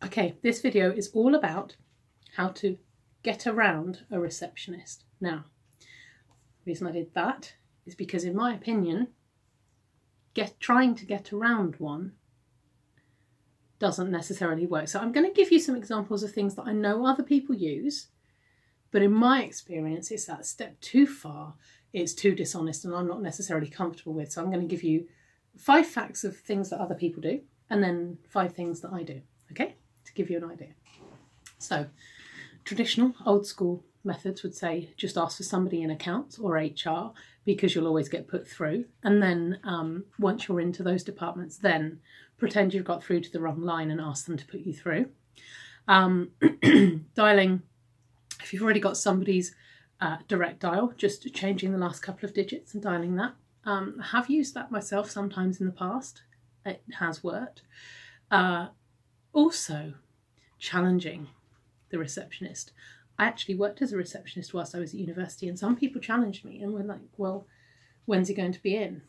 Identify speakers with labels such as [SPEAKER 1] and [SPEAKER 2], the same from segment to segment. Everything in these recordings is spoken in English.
[SPEAKER 1] Okay, this video is all about how to get around a receptionist. Now, the reason I did that is because, in my opinion, trying to get around one doesn't necessarily work. So I'm going to give you some examples of things that I know other people use, but in my experience, it's that step too far, it's too dishonest, and I'm not necessarily comfortable with. So I'm going to give you 5 facts of things that other people do, and then 5 things that I do, okay? To give you an idea. So traditional, old school methods would say just ask for somebody in accounts or HR, because you'll always get put through. And then once you're into those departments, then pretend you've got through to the wrong line and ask them to put you through. Dialing, if you've already got somebody's direct dial, just changing the last couple of digits and dialing that. I have used that myself sometimes in the past. It has worked. Also, challenging the receptionist. I actually worked as a receptionist whilst I was at university, and some people challenged me and were like, well, when's he going to be in?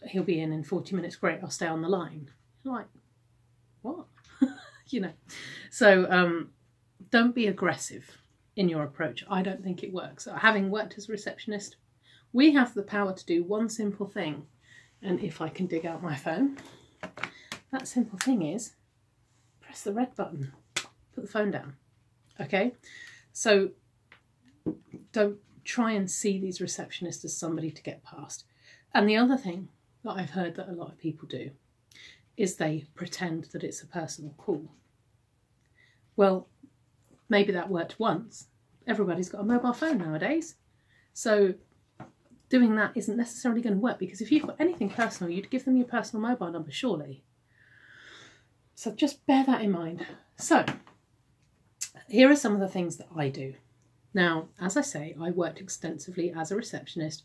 [SPEAKER 1] He'll be in 40 minutes. Great, I'll stay on the line. I'm like, what? You know. So don't be aggressive in your approach. I don't think it works. So, having worked as a receptionist, we have the power to do one simple thing. And if I can dig out my phone, that simple thing is press the red button, put the phone down. Okay, so don't try and see these receptionists as somebody to get past. And the other thing that I've heard that a lot of people do is they pretend that it's a personal call. Well, maybe that worked once. Everybody's got a mobile phone nowadays. So doing that isn't necessarily going to work, because if you've got anything personal, you'd give them your personal mobile number, surely. So just bear that in mind. So here are some of the things that I do. Now, as I say, I worked extensively as a receptionist,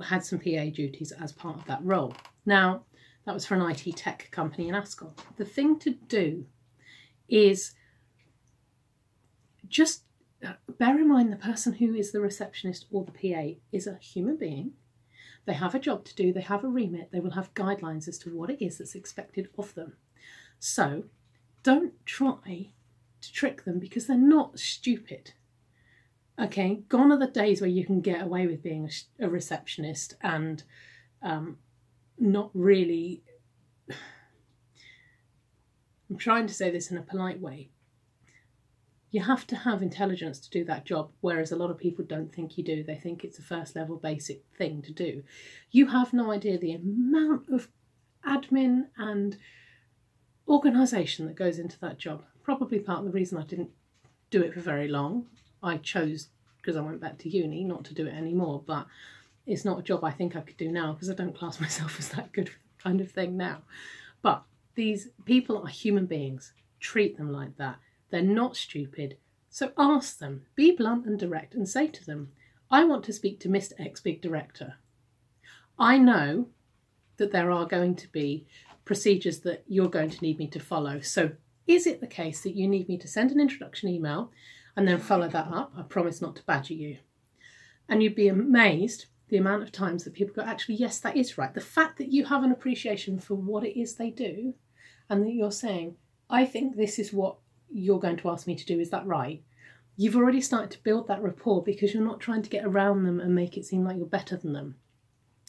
[SPEAKER 1] had some PA duties as part of that role. Now, that was for an IT tech company in Ascot. The thing to do is just bear in mind the person who is the receptionist or the PA is a human being. They have a job to do, they have a remit, they will have guidelines as to what it is that's expected of them. So don't try to trick them, because they're not stupid. Okay, gone are the days where you can get away with being a receptionist and not really... I'm trying to say this in a polite way. You have to have intelligence to do that job, whereas a lot of people don't think you do. They think it's a first level basic thing to do. You have no idea the amount of admin and organisation that goes into that job. Probably part of the reason I didn't do it for very long. I chose, because I went back to uni, not to do it anymore, but it's not a job I think I could do now, because I don't class myself as that good kind of thing now. But these people are human beings. Treat them like that. They're not stupid. So ask them, be blunt and direct, and say to them, I want to speak to Mr. X Big Director. I know that there are going to be procedures that you're going to need me to follow. So is it the case that you need me to send an introduction email and then follow that up? I promise not to badger you. And you'd be amazed the amount of times that people go, actually, yes, that is right. The fact that you have an appreciation for what it is they do, and that you're saying, I think this is what you're going to ask me to do, is that right? You've already started to build that rapport, because you're not trying to get around them and make it seem like you're better than them.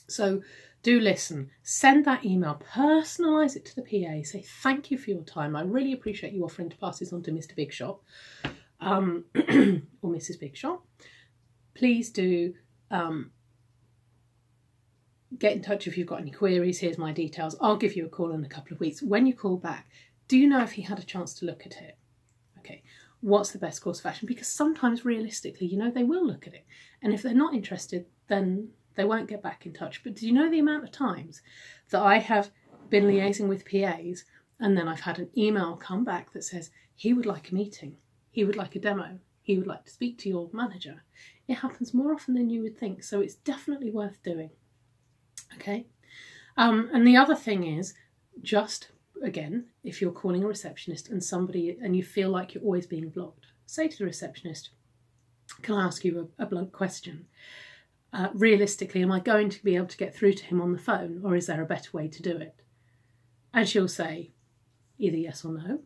[SPEAKER 1] So do listen, send that email, personalise it to the PA, say thank you for your time, I really appreciate you offering to pass this on to Mr. Big Shot or Mrs. Big Shot. Please do get in touch if you've got any queries. Here's my details. I'll give you a call in a couple of weeks. When you call back, do you know if he had a chance to look at it? Okay, what's the best course of action? Because sometimes realistically, you know, they will look at it. And if they're not interested, then they won't get back in touch. But do you know the amount of times that I have been liaising with PAs and then I've had an email come back that says, he would like a meeting, he would like a demo, he would like to speak to your manager. It happens more often than you would think, so it's definitely worth doing. Okay, and the other thing is, just again, if you're calling a receptionist and you feel like you're always being blocked, say to the receptionist, can I ask you a blunt question? Realistically, am I going to be able to get through to him on the phone, or is there a better way to do it? And she'll say either yes or no.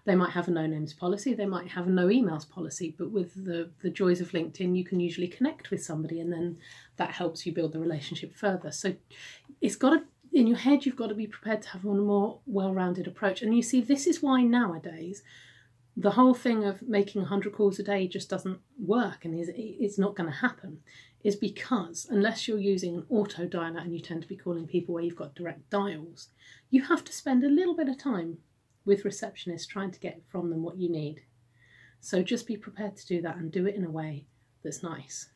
[SPEAKER 1] They might have a no names policy, they might have a no emails policy, but with the joys of LinkedIn, you can usually connect with somebody, and then that helps you build the relationship further. So it's got to, in your head, you've got to be prepared to have a more well-rounded approach. And you see, this is why nowadays the whole thing of making 100 calls a day just doesn't work, and it's not going to happen, is because unless you're using an auto dialer and you tend to be calling people where you've got direct dials, you have to spend a little bit of time with receptionists trying to get from them what you need. So just be prepared to do that, and do it in a way that's nice.